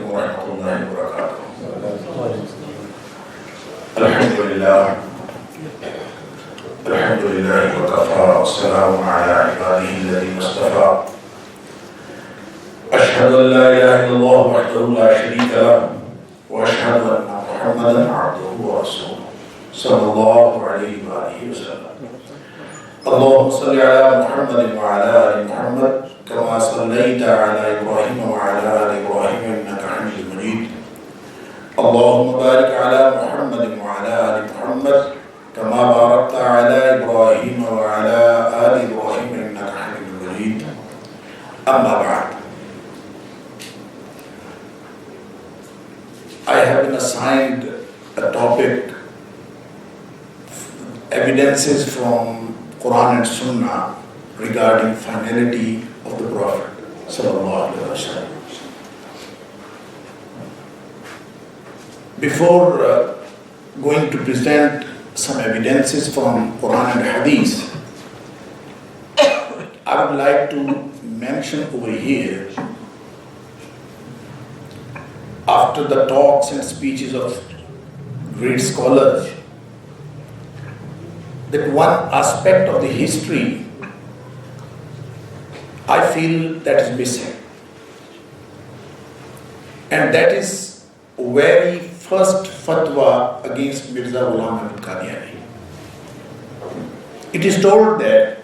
عليكم ورحمة الله وبركاته. الحمد لله وكفى والسلام على عباده الذين اصطفى. أشهد أن لا إله إلا الله وحده لا شريك له وأشهد أن محمدا عبده ورسوله صلى الله عليه وآله وسلم. اللهم صل على محمد وعلى آل محمد كما صليت على إبراهيم وعلى آل إبراهيم إنك حميد مجيد. اللهم بارك على محمد وعلى آل محمد كما باركت على إبراهيم وعلى آل إبراهيم إنك حميد مجيد. أما بعد, I have been assigned a topic, evidences from Quran and Sunnah regarding finality of the Prophet sallallahu alaihi wasallam. Before going to present some evidences from Quran and Hadith, I would like to mention over here, after the talks and speeches of great scholars, that one aspect of the history I feel that is missing. And that is very first fatwa against Mirza Ghulam Ahmad Qadiani. It is told that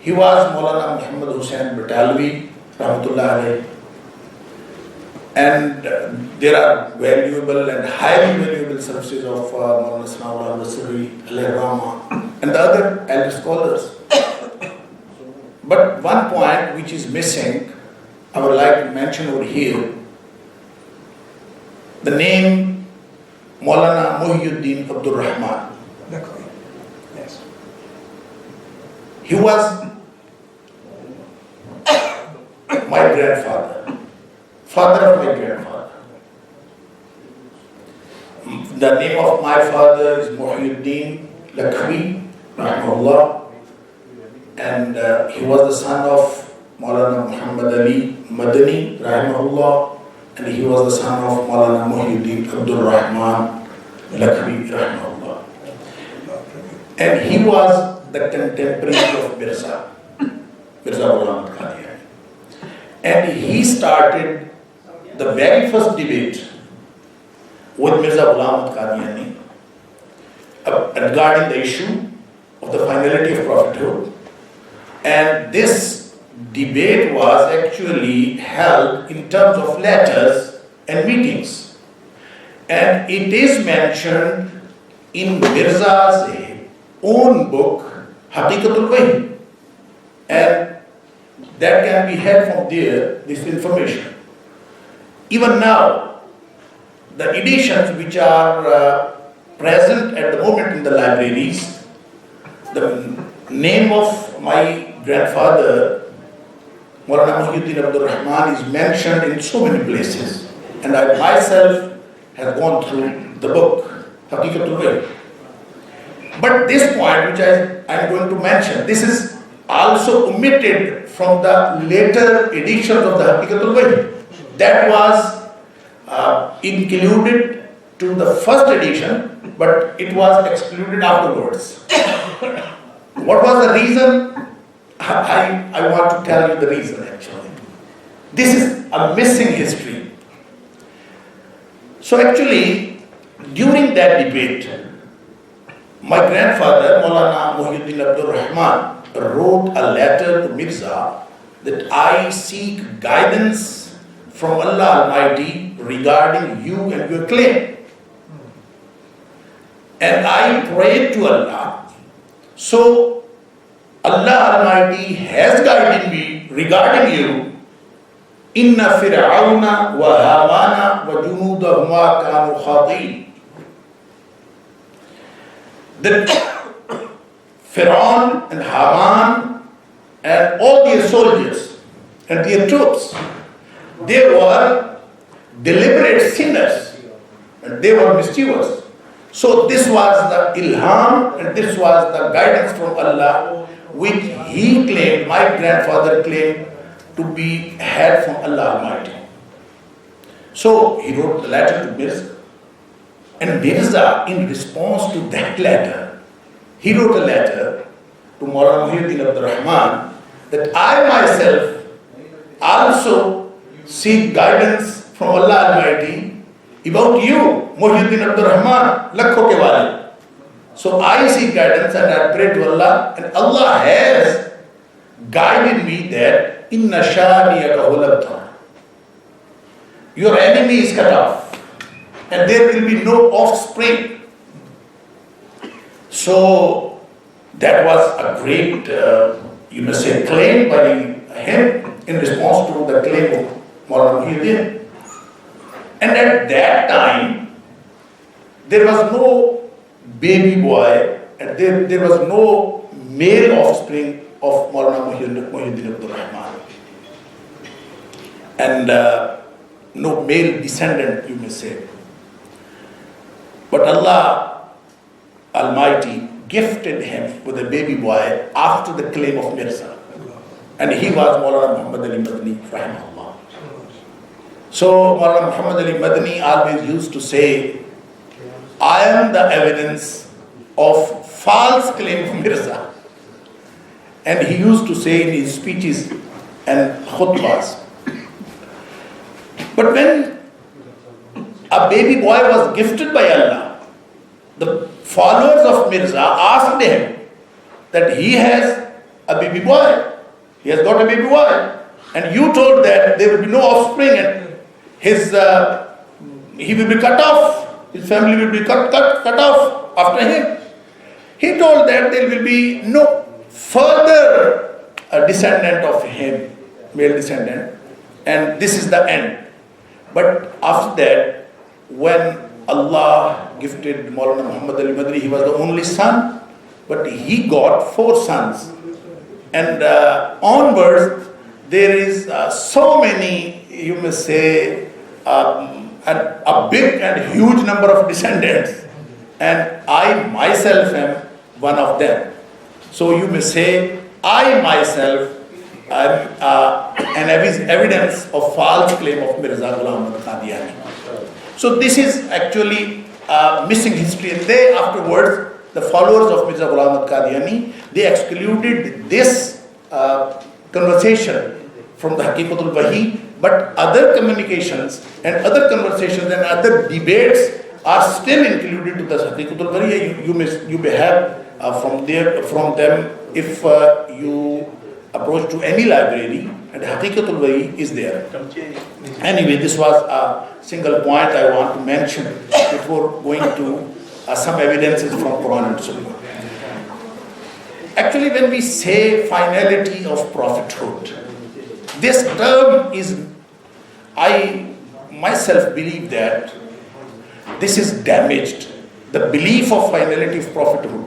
he was Maulana Muhammad Hussain Batalvi, Rahmatullah alayhi, and there are valuable and highly valuable services of Maulana Sanawar al-Basri, al-Rama, and the other elder scholars. But one point which is missing, I would like to mention over here, the name Maulana Muhyiddin Abdul Rahman. Lakhvi. Yes. He was my grandfather, father of my grandfather. The name of my father is Muhyiddin Lakhvi, rahimahullah, and he was the son of Maulana Muhammad Ali Madani, rahimahullah, and he was the son of Maulana Muhyiddin Abdul Rahman Lakhvi, rahimahullah. And he was the contemporary of Mirza Ghulam Ahmad Qadiani. And he started the very first debate with Mirza Ghulam Ahmad Qadiani regarding the issue of the finality of prophethood. And this debate was actually held in terms of letters and meetings. And it is mentioned in Mirza's own book, Haqiqatul Wahi. And that can be had from there, this information. Even now, the editions which are present at the moment in the libraries, the name of my grandfather, Maulana Muhyiddin Abdul Rahman, is mentioned in so many places. And I myself have gone through the book, Haqiqatul Wahi. But this point which I am going to mention, this is also omitted from the later editions of the Haqiqatul Wahi. That was included to the first edition, but it was excluded afterwards. What was the reason? I want to tell you the reason actually. This is a missing history. So actually, during that debate, my grandfather, Maulana Muhyiddin Abdul Rahman, wrote a letter to Mirza that I seek guidance from Allah Almighty regarding you and your claim. And I prayed to Allah. So Allah Almighty has guided me regarding you. Inna Fir'auna wa Hamana wa junudahuma kanu khati. That Pharaoh and Haman and all their soldiers and their troops, they were deliberate sinners and they were mischievous. So this was the ilham and this was the guidance from Allah which he claimed, my grandfather claimed, to be had from Allah Almighty. So he wrote the letter to Mirza. And Mirza, in response to that letter, he wrote a letter to Maulana Muhyiddin Abdul Rahman that I myself also seek guidance from Allah Almighty about you, Muhyiddin Abdul Rahman, Lakhvi ke wale. So I seek guidance and I pray to Allah, and Allah has guided me that inna shaniyaka huwal abtar. Your enemy is cut off, and there will be no offspring. So that was a great, you must say, claim by him in response to the claim of Maulana Muhyiddin. And at that time, there was no baby boy, and there was no male offspring of Maulana Muhyiddin Abdul Rahman. And no male descendant, you may say. But Allah Almighty gifted him with a baby boy after the claim of Mirza. And he was Maulana Muhammad Ali Madani, rahimahullah. So Maulana Muhammad Ali Madani always used to say, I am the evidence of false claim of Mirza. And he used to say in his speeches and khutbahs. But when a baby boy was gifted by Allah, the followers of Mirza asked him that he has a baby boy. He has got a baby boy. And you told that there will be no offspring and he will be cut off. His family will be cut off after him. He told that there will be no further descendant of him, male descendant, and this is the end. But after that, when Allah gifted Maulana Muhammad Ali Madani, he was the only son, but he got 4 sons. And onwards, there is so many, you may say, a big and huge number of descendants. And I myself am one of them. So you may say, I myself am an evidence of false claim of Mirza Ghulam Ahmad Qadiani. So this is actually missing history. And they afterwards, the followers of Mirza Ghulam Ahmad Qadiani, they excluded this conversation from the Haqiqatul Wahi, but other communications and other conversations and other debates are still included to the Haqiqatul Wahi. You may have from them if you approach to any library, and Haqiqatul Wahi is there. Anyway, this was a single point I want to mention before going to some evidences from Quran and Sunnah. Actually, when we say finality of prophethood, this term is, I myself believe that this is damaged. The belief of finality of prophethood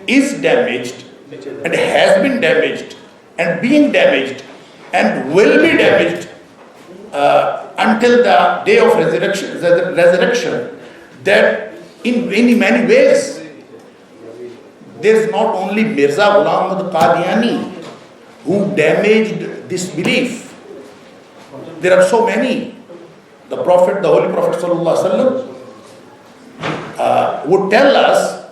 is damaged and has been damaged and being damaged and will be damaged until the day of resurrection, that in many ways, there is not only Mirza Ghulam Ahmad Qadiani who damaged this belief. There are so many. The Prophet, the Holy Prophet Sallallahu Alaihi Wasallam would tell us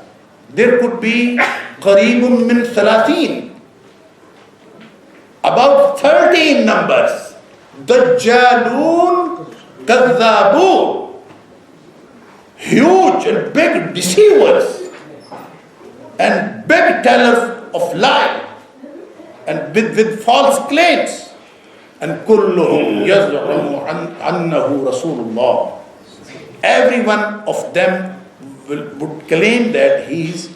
there could be Qareebun min Thalathin, about 13 numbers. Dajjalun Kadhabun, huge and big deceivers and big tellers of lie and with false claims. And kulluhum yaz'umu annahu Rasulullah. Every one of them would claim that he is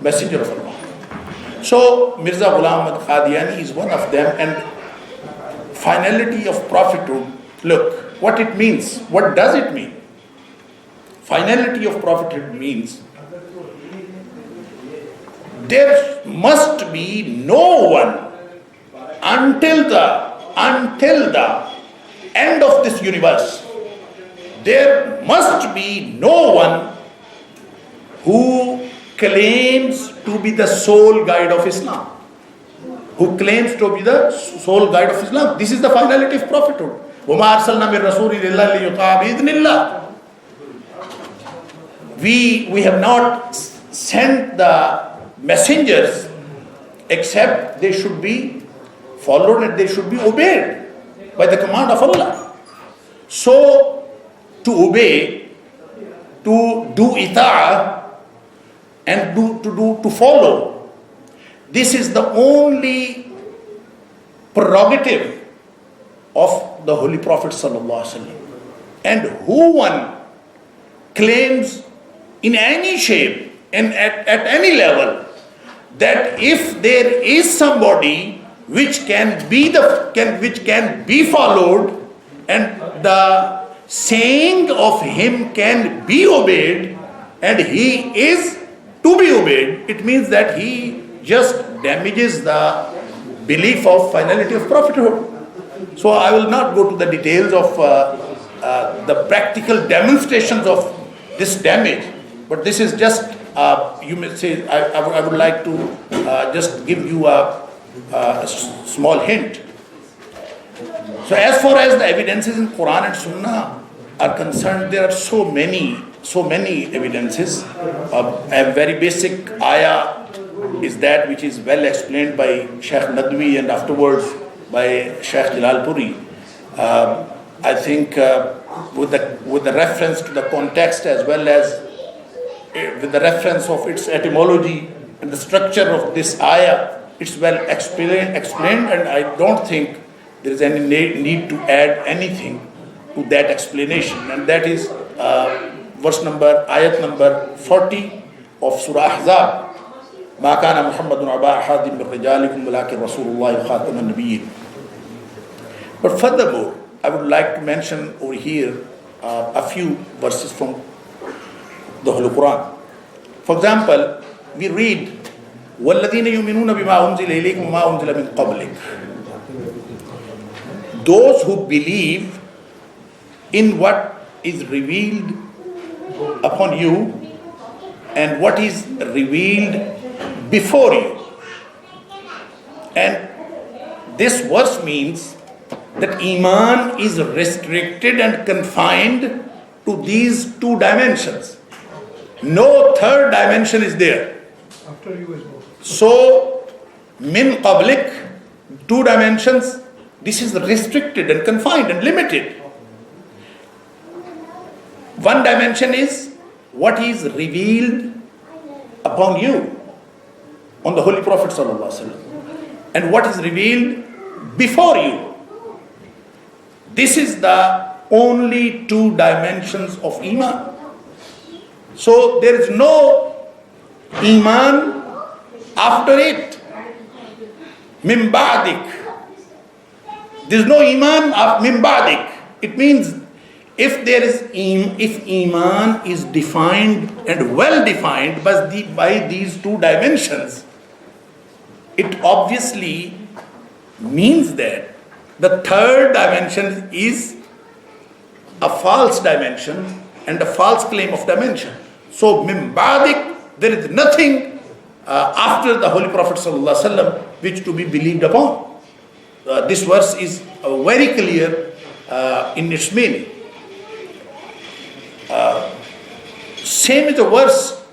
messenger of Allah. So Mirza Ghulam Ahmad Qadiani is one of them. And finality of prophethood, look what it means. What does it mean? Finality of prophethood means there must be no one until the end of this universe. There must be no one who claims to be the sole guide of Islam. Who claims to be the sole guide of Islam. This is the finality of prophethood. وَمَا أَرْسَلْنَا مِن رَسُولٍ إِلَّا لِيُطَاعَ بِإِذْنِ اللَّهِ. We have not sent the messengers except they should be followed and they should be obeyed by the command of Allah. So, to obey, to do ita'ah, and to follow, this is the only prerogative of the Holy Prophet sallallahu alaihi wasallam. And who one claims in any shape and at any level that if there is somebody which can be followed and the saying of him can be obeyed and he is to be obeyed, it means that he just damages the belief of finality of prophethood. So I will not go to the details of the practical demonstrations of this damage, but this is just, you may say, I would like to just give you a small hint. So as far as the evidences in Quran and Sunnah are concerned, there are so many evidences. A very basic ayah is that which is well explained by Shaykh Nadwi and afterwards by Shaykh Jalalpuri. I think with the reference to the context as well as with the reference of its etymology and the structure of this ayah, it's well explained, and I don't think there is any need to add anything to that explanation. And that is ayat number 40 of Surah Ahzab. ما كان محمد أبا أحد من رجالكم ولكن رسول الله خاتم النبيين. But furthermore, I would like to mention over here a few verses from the Holy Quran. For example, we read, وَالَّذِينَ يُؤْمِنُونَ بِمَا أُنزِلَ إِلَيْكُمْ وَمَا أُنزِلَ مِن قَبْلِكُمْ. Those who believe in what is revealed upon you and what is revealed before you. And this verse means that Iman is restricted and confined to these two dimensions. No third dimension is there. After you is born. So, min qablik, two dimensions, this is restricted and confined and limited. One dimension is what is revealed upon you, on the Holy Prophet sallallahu alaihi wasallam, and what is revealed before you. This is the only two dimensions of Iman. So there is no Iman after it. Min ba'dik. There is no Iman of min ba'dik. It means if Iman is defined and well defined by these two dimensions, it obviously means that the third dimension is a false dimension and a false claim of dimension. So, min ba'dik, there is nothing after the Holy Prophet ﷺ which to be believed upon. This verse is very clear in its meaning. Same is the verse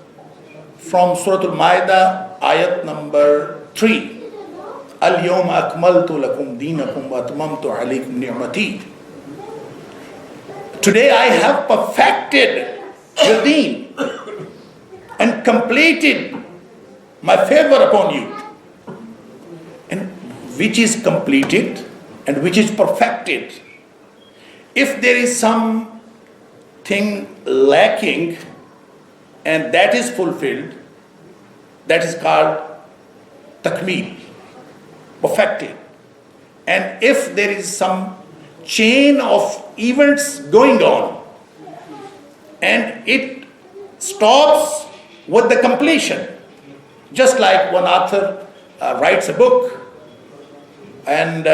from Surah Al-Ma'idah, ayat number 3. اليوم أكملت لكم دينكم وأتممت عليكم نعمتي. Today I have perfected your deen and completed my favor upon you. And which is completed and which is perfected. If there is something lacking and that is fulfilled, that is called takmeel, perfected. And if there is some chain of events going on and it stops with the completion, just like one author writes a book and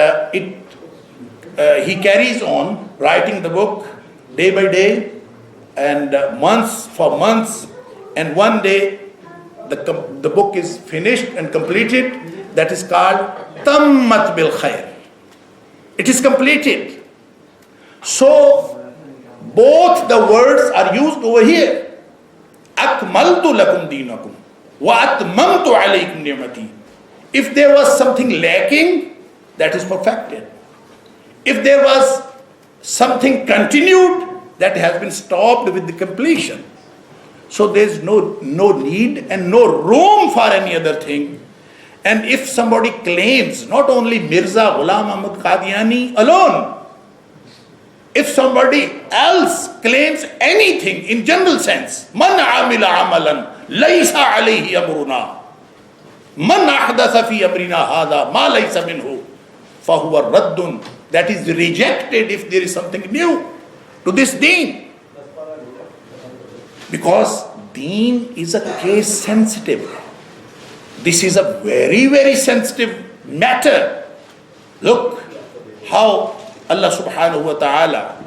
he carries on writing the book day by day and months for months, and one day the book is finished and completed. That is called tammat bil khair. It is completed. So both the words are used over here. Akmaltu lakum dinakum wa atmamtu alaykum ni'mati. If there was something lacking, that is perfected. If there was something continued, that has been stopped with the completion. So there is no need and no room for any other thing. And if somebody claims, not only Mirza Ghulam Ahmad Qadiani alone, if somebody else claims anything in general sense, man amila amalan laysa alayhi amruna, man ahdatha fi amrina hadha ma laysa minhu fahuwa raddun, that is rejected if there is something new to this deen. Because deen is a case sensitive. This is a very, very sensitive matter. Look how Allah subhanahu wa ta'ala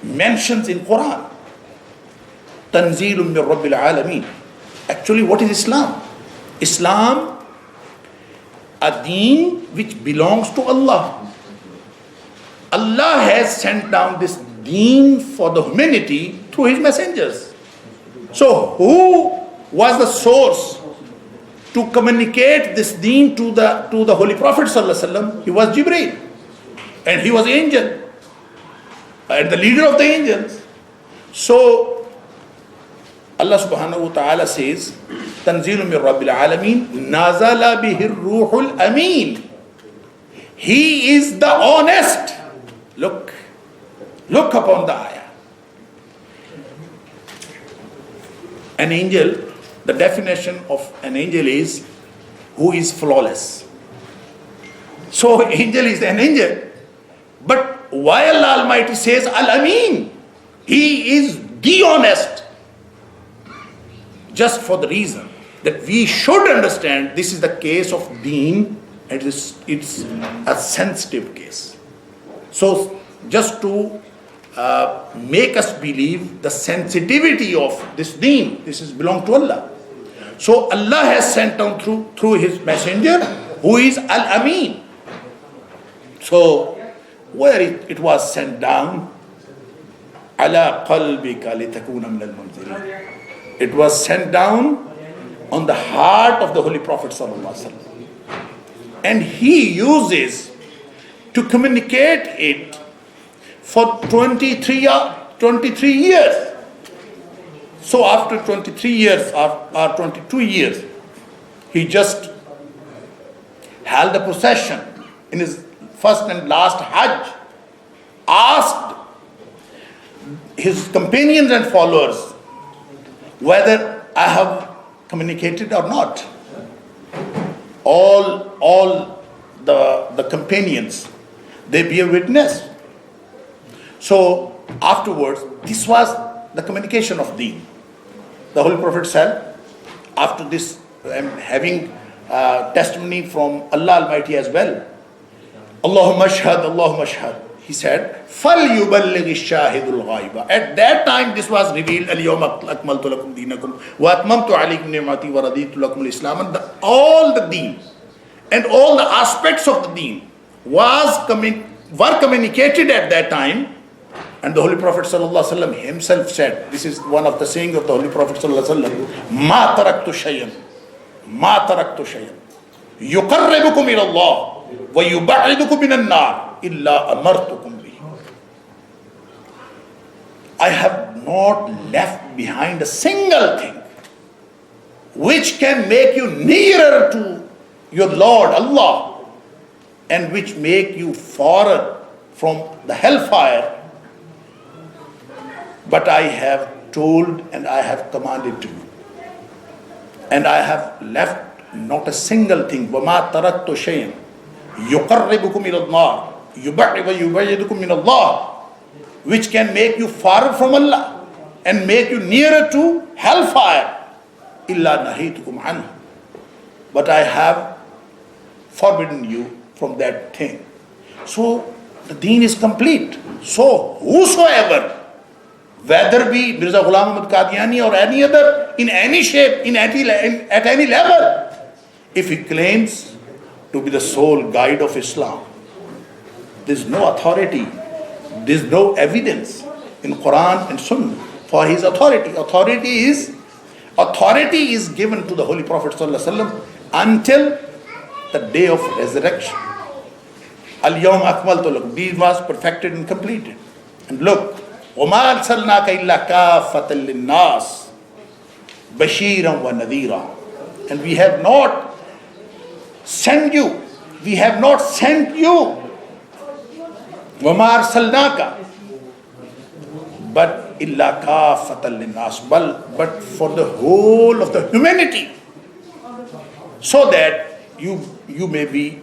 mentions in Quran, Tanzeelun min Rabbil Alameen. Actually, what is Islam? Islam, a deen which belongs to Allah. Allah has sent down this deen for the humanity through His messengers. So who was the source to communicate this deen to the Holy Prophet sallallahu alaihi wasallam? He was Jibreel, and he was angel, and the leader of the angels. So Allah subhanahu wa ta'ala says, Tanzeelun min Rabbil Alameen, Nazala bihir Ruhul Ameen. He is the honest. Look upon the ayah. An angel, the definition of an angel is who is flawless. So angel is an angel. But why Allah Almighty says Al-Ameen? He is the honest. Just for the reason that we should understand this is the case of deen, and it's a sensitive case. So just to make us believe the sensitivity of this deen, this is belong to Allah. So Allah has sent down through His messenger, who is Al-Ameen. So where it was sent down, ala qalbika litakuna min al-munzirin. It was sent down on the heart of the Holy Prophet sallallahu alaihi wasallam, and he uses to communicate it for 23 years. So after 23 years or 22 years, he just held a procession in his first and last Hajj, asked his companions and followers whether I have communicated or not. All the companions, they bear witness. So afterwards, this was the communication of deen. The Holy Prophet said, after this, having testimony from Allah Almighty as well, Allahumma ashhad, he said, فَلْيُبَلِّغِ الشَّاهِدُ الْغَائِبَ. At that time, this was revealed, الْيَوْمَ أَكْمَلْتُ لَكُمْ دِينَكُمْ وَأَتْمَمْتُ عَلَيْكُمْ نِعْمَتِي وَرَضِيتُ لَكُمُ الْإِسْلَامَ. All the deen and all the aspects of the deen were communicated at that time. And the Holy Prophet ﷺ himself said, this is one of the sayings of the Holy Prophet ﷺ, مَا تَرَكْتُ شَيْئًا يُقَرِّبُكُمْ إِلَى اللَّهِ وَيُبَعِّدُكُمْ مِنَ النَّارِ إِلَّا أَمَرْتُكُمْ بِهِ. I have not left behind a single thing which can make you nearer to your Lord Allah and which make you far from the hellfire, but I have told and I have commanded to you, and I have left not a single thing. وَمَا تَرَكْتُ شَيْئًا يُقَرِّبُكُمْ إِلَى اللَّهِ يُبَعِّدُكُمْ مِنَ اللَّهِ, which can make you far from Allah and make you nearer to hellfire. إِلَّا نَهِيتُكُمْ عَنْهُ, but I have forbidden you from that thing. So the deen is complete. So whosoever, whether be Mirza Ghulam Ahmad Qadiani or any other, in any shape, at any level, if he claims to be the sole guide of Islam, There's no authority. There's no evidence in Quran and Sunnah for his authority. Authority is given to the Holy Prophet ﷺ until the day of resurrection. Al-Yawm Akmaltu Lakum. These was perfected and completed. And look, وَمَا أَرْسَلْنَاكَ إِلَّا كَافَّةً لِلنَّاسِ بَشِيرًا وَنَذِيرًا. And we have not sent you. وَمَا أَرْسَلْنَاكَ but إِلَّا كَافَّةً لِلنَّاسِ but for the whole of the humanity, so that you may be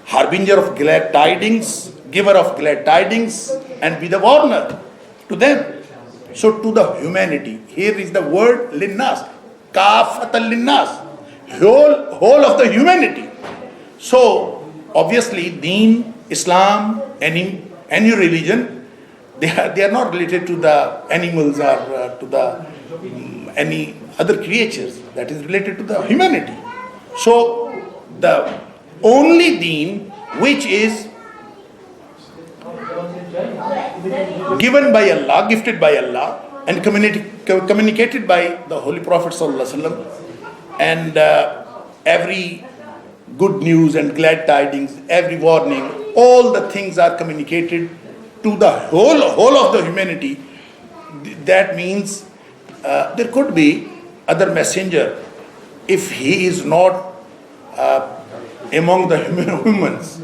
harbinger of glad tidings, giver of glad tidings, and be the warner to them. So to the humanity, here is the word linnas, kafatan linnas, whole of the humanity. So obviously Deen, Islam, any religion, they are not related to the animals or to the any other creatures. That is related to the humanity. So the only Deen which is given by Allah, gifted by Allah, and communicated by the Holy Prophet ﷺ, and every good news and glad tidings, every warning, all the things are communicated to the whole of the humanity. That means there could be other messenger if he is not among the humans.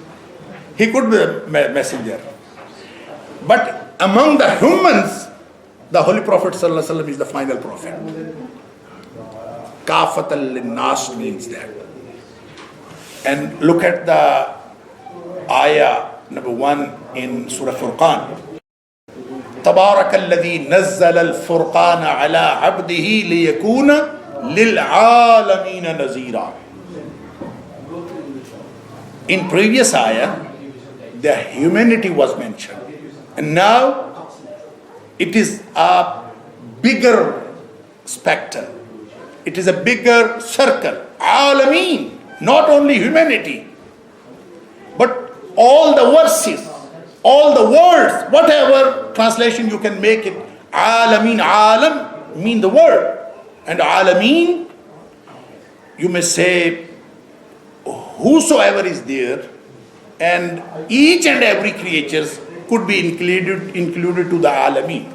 He could be a messenger. But among the humans, the Holy Prophet ﷺ is the final prophet. Kafatan linnas means that. And look at the ayah number 1 in Surah Furqan. تبارك الذي نزل الفرقان على عبده ليكون للعالمين نذيرا. In previous ayah, the humanity was mentioned. And now it is a bigger spectrum. It is a bigger circle. Alameen, not only humanity, but all the verses, all the words, whatever translation you can make it. Alameen, alam mean the word. And alameen, you may say whosoever is there, and each and every creature could be included to the alameen.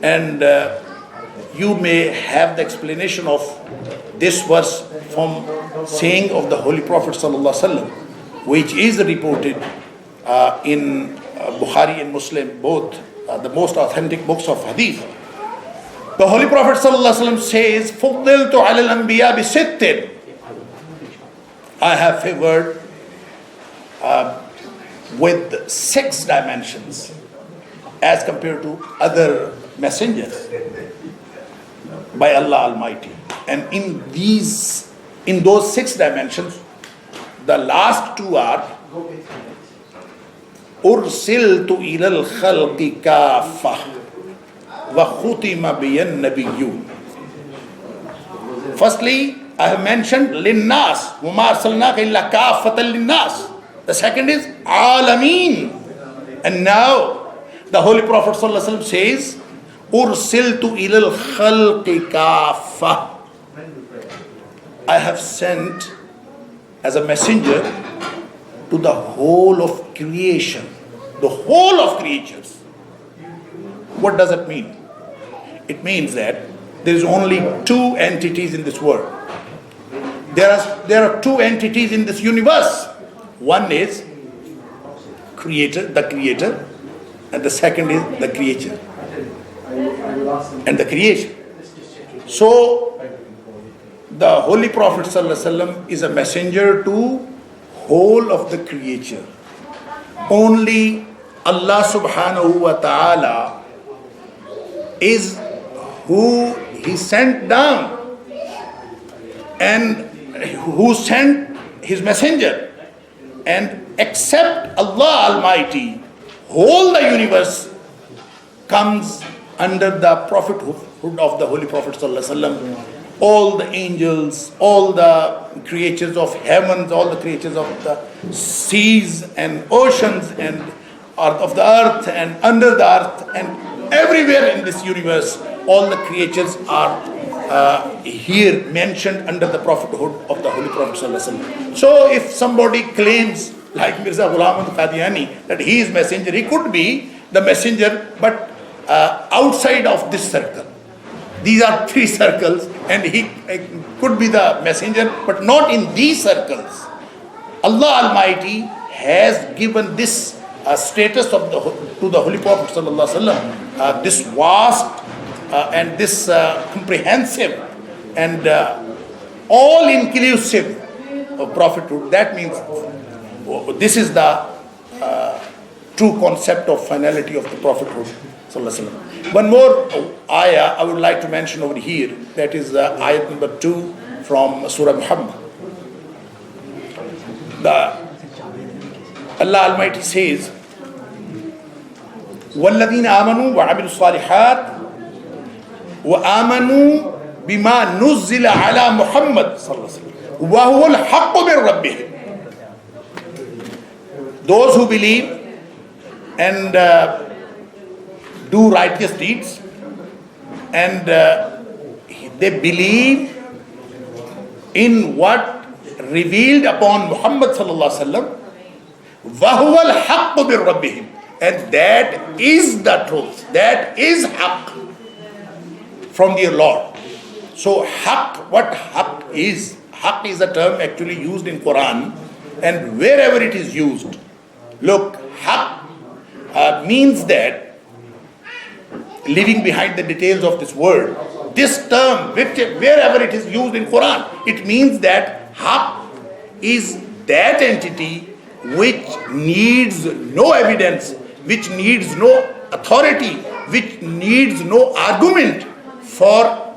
And you may have the explanation of this verse from saying of the Holy Prophet ﷺ, which is reported in Bukhari and Muslim, both the most authentic books of hadith. The Holy Prophet ﷺ says, فُضِّلْتُ عَلَى الْأَنْبِيَاءِ بِسِتٍّ. I have favored with 6 dimensions as compared to other messengers by Allah Almighty. And in those 6 dimensions, the last 2 are أُرْسِلْتُ إِلَى الْخَلْقِ كَافَّةً وَخُتِمَ بِيَ النَّبِيُّونَ. Firstly, I have mentioned linnas, وَمَا أَرْسَلْنَاكَ إِلَّا كَافَّةً لِلنَّاسِ. The second is alameen. And now the Holy Prophet ﷺ says, Ursiltu ilal khalqi kafa. I have sent as a messenger to the whole of creation, the whole of creatures. What does it mean? It means that there is only 2 entities in this world. There are 2 entities in this universe. One is the creator, and the second is the creature and the creation. So the Holy Prophet ﷺ is a messenger to whole of the creature. Only Allah subhanahu wa ta'ala is who He sent down and who sent His messenger. And except Allah Almighty, whole the universe comes under the prophethood of the Holy Prophet ﷺ. all the angels, all the creatures of heavens, all the creatures of the seas and oceans and of the earth and under the earth and everywhere in this universe, all the creatures are here mentioned under the prophethood of the Holy Prophet ﷺ. So if somebody claims, like Mirza Ghulam Ahmad Qadiani, that he is messenger, he could be the messenger, but outside of this circle. These are 3 circles, and he could be the messenger, but not in these circles. Allah Almighty has given this status to the Holy Prophet ﷺ, this vast and this comprehensive and all-inclusive prophethood. That means this is the true concept of finality of the prophethood. One more ayah I would like to mention over here, that is ayat number 2 from Surah Muhammad. Allah Almighty says, وَالَّذِينَ آمَنُوا وَعَمِلُوا الصَّالِحَاتِ وَآمَنُوا بِمَا نُزِّلَ عَلَى مُحَمَّدٍ وَهُوَ الْحَقُّ مِنْ رَبِّهِمْ. Those who believe and do righteous deeds, and they believe in what revealed upon Muhammad sallallahu alaihi wasallam, وَهُوَ الْحَقُّ مِنْ رَبِّهِمْ, and that is the truth, that is haqq from their Lord. So haqq, what haqq is a term actually used in Quran, and wherever it is used, look, haqq means that, leaving behind the details of this word, this term, wherever it is used in Quran, it means that haqq is that entity which needs no evidence, which needs no authority, which needs no argument for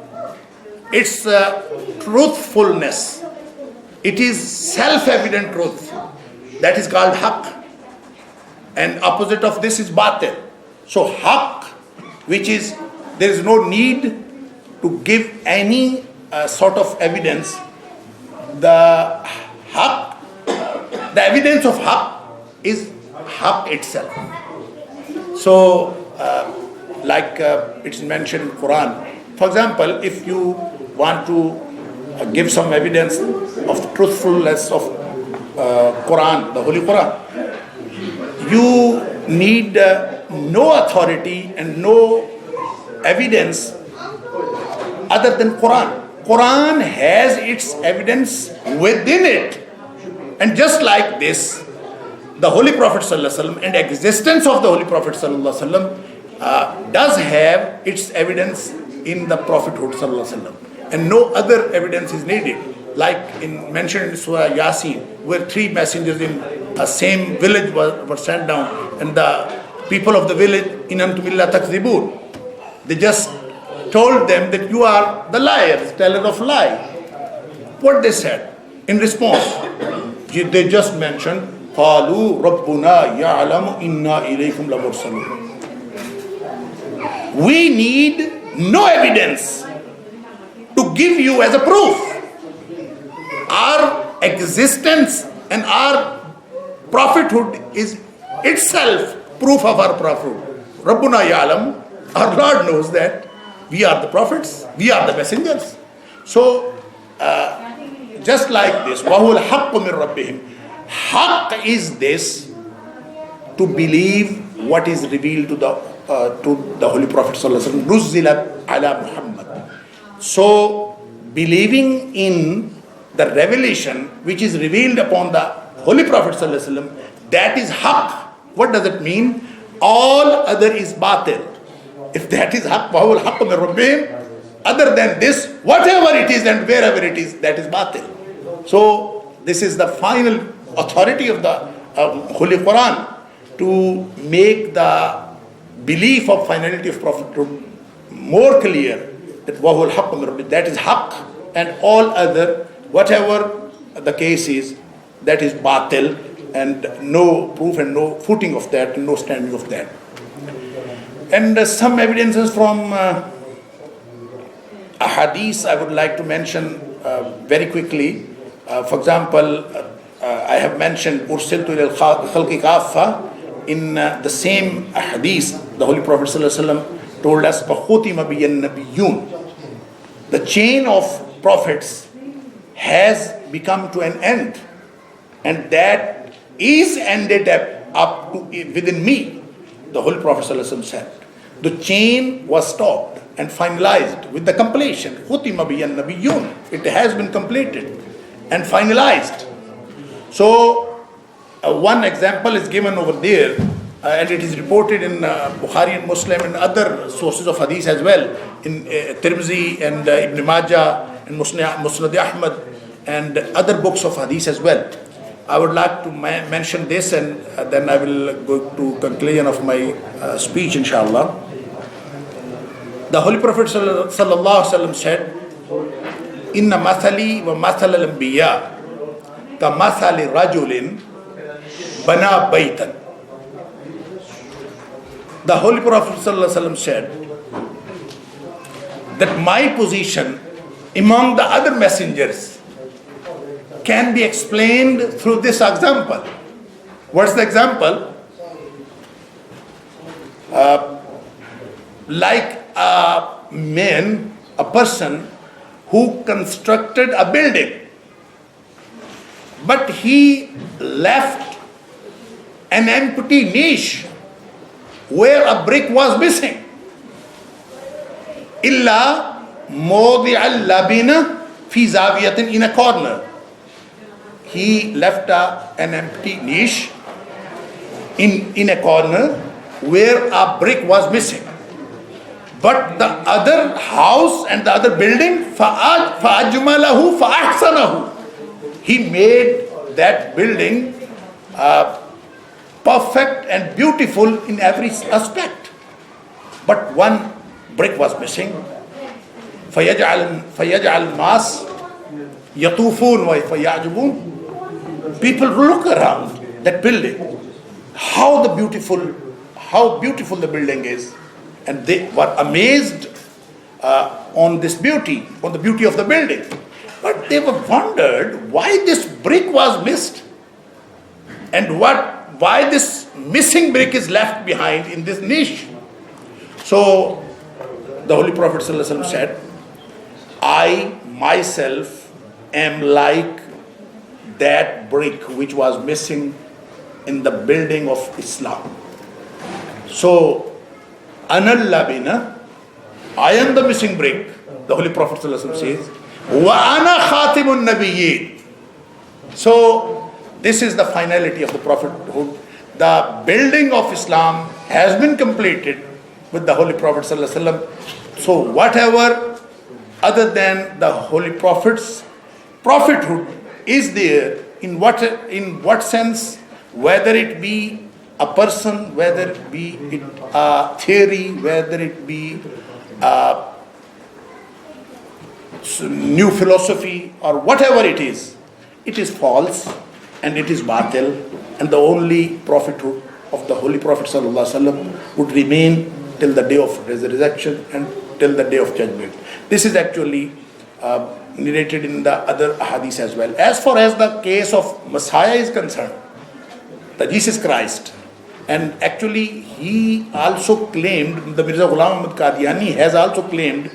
its truthfulness. It is self-evident truth. That is called haqq. And opposite of this is batil. So haqq, which is, there is no need to give any sort of evidence. The evidence of haqq is haqq itself. So, like it's mentioned in Quran. For example, if you want to give some evidence of the truthfulness of Quran, the Holy Quran, you need no authority and no evidence other than Quran. Quran has its evidence within it. And just like this, the Holy Prophet ﷺ and existence of the Holy Prophet ﷺ does have its evidence in the Prophethood ﷺ. And no other evidence is needed. Like mentioned in Surah Yasin, where 3 messengers in a same village were sent down, and the people of the village, in antum illa takzibun, they just told them that you are the liars, teller of lie. What they said in response? They just mentioned, قَالُوا رَبُّنَا يَعْلَمُ إِنَّا إِلَيْكُمْ لَمُرْسَلُونَ. We need no evidence to give you as a proof. Our existence and our prophethood is itself proof of our prophethood. Rabbuna Ya'lam, our Lord knows that we are the prophets, we are the messengers. So, just like this, وَهُوَ الْحَقُّ مِنْ رَبِّهِمْ. Haqq is this, to believe what is revealed to the Holy Prophet ﷺ, نُزِّلَ عَلَى Muhammad. So, believing in the revelation which is revealed upon the Holy Prophet ﷺ, that is haqq. What does it mean? All other is batil. If that is haqq, وَهُوَ الْحَقُّ مِنْ رَبِّهِمْ, other than this, whatever it is and wherever it is, that is batil. So, this is the final authority of the Holy Quran to make the belief of finality of prophethood more clear, that وَهُوَ الْحَقُّ مِنْ رَبِّهِمْ, that is haqq, and all other, whatever the case is, that is batil, and no proof and no footing of that, and no standing of that. And some evidences from a hadith I would like to mention very quickly. For example, I have mentioned Ursiltu ila al-khalqi kaffa. In the same hadith, the Holy Prophet ﷺ told us, فَخُتِمَ بِيَ النَّبِيُّونَ. The chain of prophets has become to an end, and that is ended up to within me. The Holy Prophet ﷺ said, the chain was stopped and finalized with the completion. خُتِمَ بِيَ النَّبِيُّونَ. It has been completed and finalized. So, one example is given over there, and it is reported in Bukhari and Muslim and other sources of hadith as well, in Tirmidhi and Ibn Majah and Musnad Ahmad and other books of hadith as well. I would like to mention this, and then I will go to conclusion of my speech, inshallah. The Holy Prophet sallallahu alaihi wasallam said, "Inna mathali wa mathal al-anbiya ka mathali rajulin bana baytan." The Holy Prophet ﷺ said that my position among the other messengers can be explained through this example. What's the example? Like a person who constructed a building, but he left an empty niche where a brick was missing. Illa mawdi' al-labina fi zawiyatin, in a corner. He left an empty niche in a corner where a brick was missing. But the other house and the other building, fa'ajmalahu fa'ahsanahu, he made that building perfect and beautiful in every aspect. But one brick was missing. فَيَجْعَلْ النَّاسِ يَطُوفُونَ وَيَعْجَبُونَ. People look around that building, how beautiful the building is, and they were amazed on the beauty of the building. But they were wondered why this brick was missed, and why this missing brick is left behind in this niche. So the Holy Prophet ﷺ said, I myself am like that brick which was missing in the building of Islam. So, Anal Labina, I am the missing brick, the Holy Prophet ﷺ says, Wa ana khatimun nabiyyin. So, this is the finality of the prophethood. The building of Islam has been completed with the Holy Prophet ﷺ. So, whatever other than the Holy Prophet's prophethood is there, in what sense, whether it be a person, whether it be a theory, whether it be a new philosophy, or whatever it is false and it is batil, and the only prophethood of the Holy Prophet ﷺ would remain till the day of resurrection and till the day of judgment. This is actually narrated in the other hadith as well. As far as the case of Messiah is concerned, the Jesus Christ, and actually he also claimed, the Mirza Ghulam Ahmad Qadiani has also claimed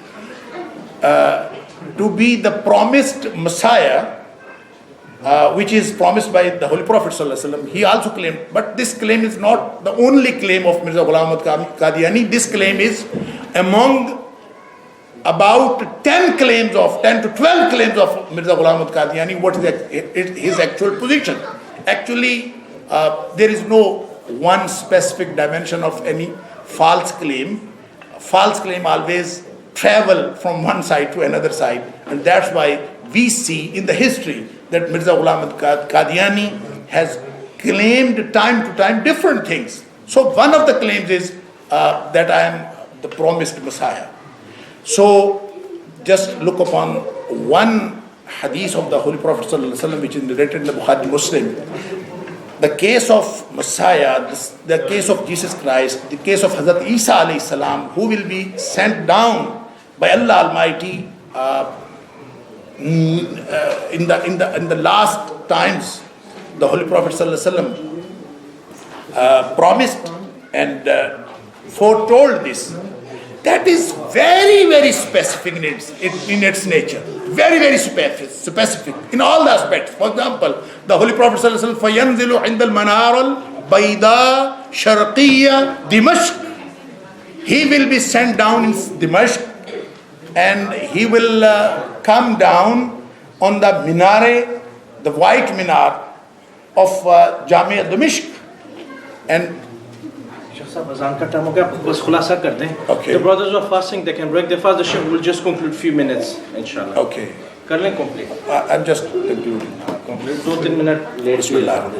to be the promised Messiah, which is promised by the Holy Prophet ﷺ. He also claimed, but this claim is not the only claim of Mirza Ghulam Ahmad Qadiani. This claim is among about 10 to 12 claims of Mirza Ghulam Ahmad Qadiani. What is his actual position? Actually, there is no one specific dimension of any false claim. False claim always travel from one side to another side, and that's why we see in the history that Mirza Ghulam Ahmad Qadiani has claimed time to time different things. So one of the claims is that I am the promised Messiah. So just look upon one hadith of the Holy Prophet ﷺ, which is narrated in the Bukhari Muslim. The case of Messiah, the case of Jesus Christ, the case of Hazrat Isa alayhi salam, who will be sent down by Allah Almighty in the last times, the Holy Prophet ﷺ promised and foretold this. That is very, very specific in its nature. Very, very specific in all the aspects. For example, the Holy Prophet ﷺ, فَيَنْزِلُ عِنْدَ الْمَنَارِ الْبَيْضَاءِ شَرْقِيَّةِ Dimashq. He will be sent down in Dimashq, and he will come down on the minare, the white minar of Jamia Dimashq. And okay. The brothers are fasting, they can break their fast. The Shaykh will just conclude few minutes, inshallah. Okay. Complete. I'm just concluding. Complete. 2-3 minutes late. Bismillah.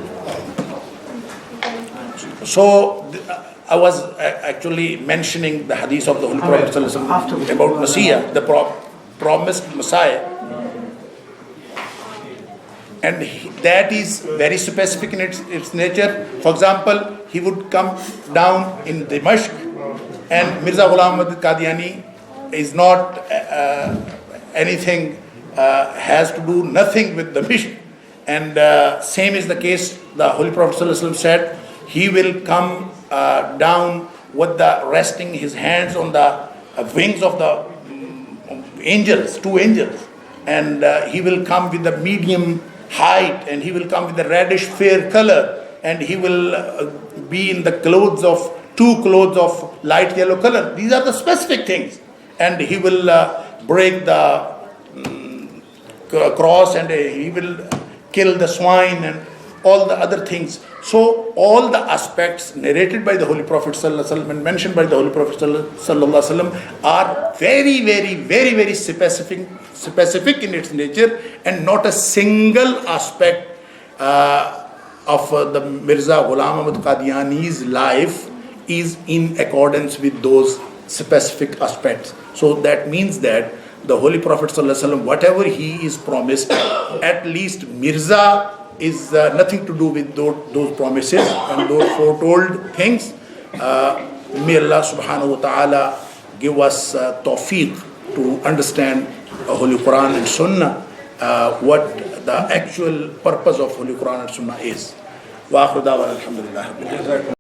So, I was actually mentioning the hadith of the Holy Prophet ﷺ about Messiah, the promised Messiah. And that is very specific in its nature. For example, he would come down in Dimashq, and Mirza Ghulam Ahmad Qadiani is not anything, has to do nothing with the mission. And same is the case, the Holy Prophet ﷺ said, he will come down with the resting his hands on the wings of the angels, 2 angels. And he will come with the medium height, and he will come with the reddish fair color, and he will be in the clothes of 2 clothes of light yellow color. These are the specific things. And he will break the cross, and he will kill the swine and all the other things. So all the aspects narrated by the Holy Prophet ﷺ and mentioned by the Holy Prophet ﷺ are very, very, very, very specific in its nature, and not a single aspect of the Mirza Ghulam Ahmad Qadiani's life is in accordance with those specific aspects. So that means that the Holy Prophet ﷺ, whatever he is promised, at least Mirza is nothing to do with those promises and those foretold things. May Allah subhanahu wa ta'ala give us tawfiq to understand Holy Quran and Sunnah, what the actual purpose of Holy Quran and Sunnah is. Wa akhiru da'wana alhamdulillah.